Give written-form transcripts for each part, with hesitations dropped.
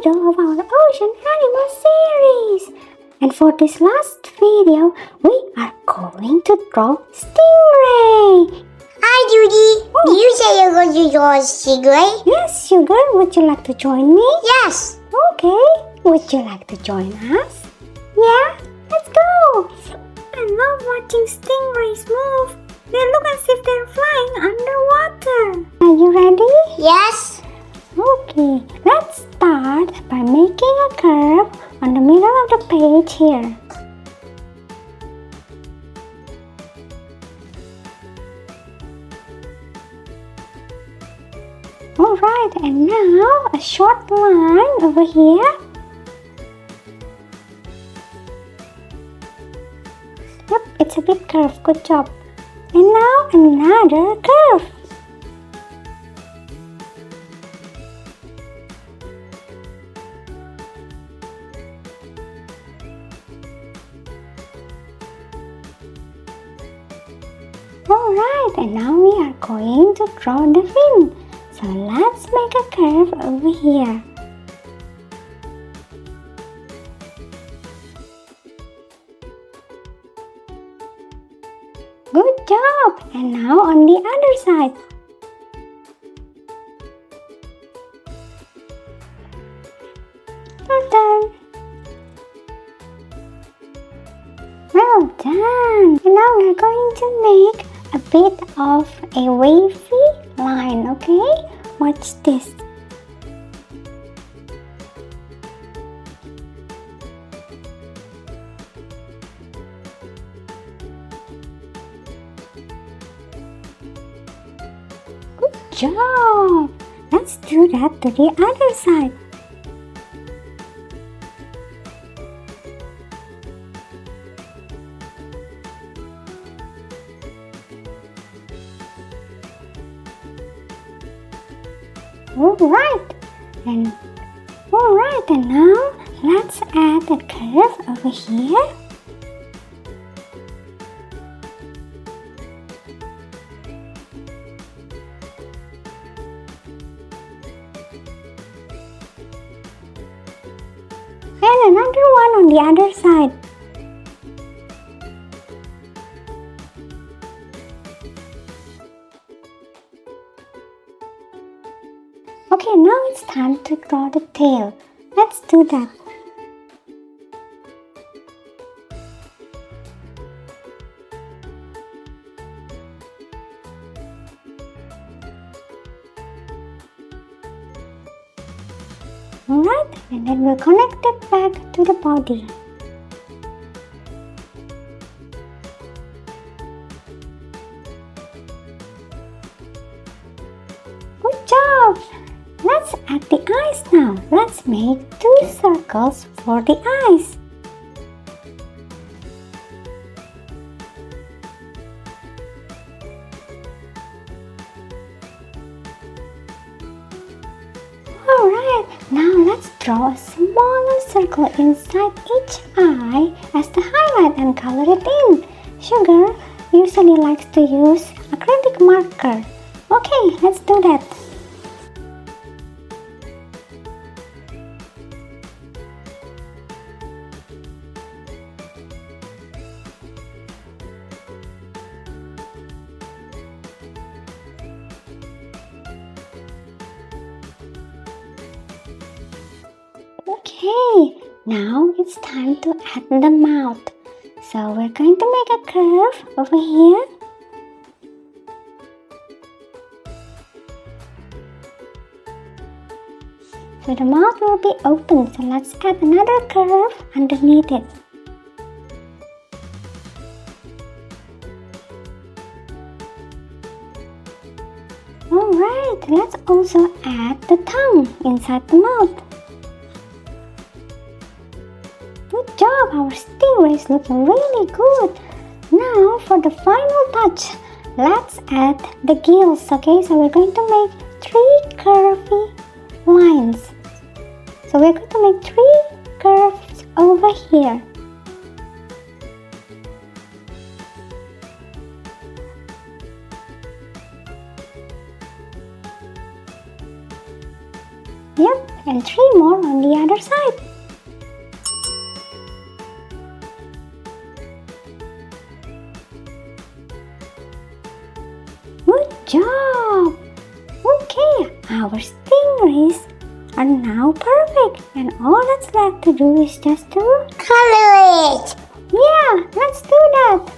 video of our ocean animal series. And for this last video, we are going to draw Stingray. Hi, DooDee. Do you say you're going to draw a stingray? Yes, Sugar, would you like to join me? Yes. Okay, would you like to join us? Yeah, let's go. I love watching stingrays move. They look as if they're flying underwater. Are you ready? Yes. Okay, let's start by making a curve on the middle of the page here. Alright, and now a short line over here. Yep, it's a big curve, good job. And now another curve. Alright, and now we are going to draw the fin. So let's make a curve over here. Good job! And now on the other side. Your turn. Well done! And now we're going to make a bit of a wavy line, okay? Watch this. Good job! Let's do that to the other side. Alright, and now let's add a curve over here. And another one on the other side. Okay, now it's time to draw the tail. Let's do that. Alright, and then we'll connect it back to the body. Good job! Let's add the eyes now. Let's make 2 circles for the eyes. Alright, now let's draw a smaller circle inside each eye as the highlight and color it in. Sugar usually likes to use acrylic marker. Okay, let's do that. Okay, now it's time to add the mouth. So we're going to make a curve over here. So the mouth will be open, so let's add another curve underneath it. Alright, let's also add the tongue inside the mouth. Good job, our stingray is looking really good. Now for the final touch, let's add the gills, okay? So we're going to make 3 curvy lines. So we're going to make 3 curves over here. Yep, and 3 more on the other side. Good job! Okay, our stingrays are now perfect, and all that's left to do is just to... Color it. Yeah, let's do that!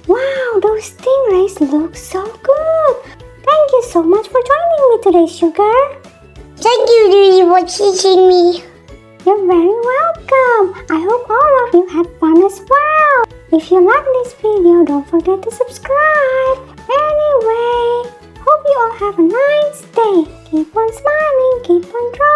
Wow, those stingrays look so good! Thank you so much for joining me today, Sugar. Thank you, DooDee, for teaching me. You're very welcome. I hope all of you had fun as well. If you like this video, don't forget to subscribe. Anyway, hope you all have a nice day. Keep on smiling, keep on drawing.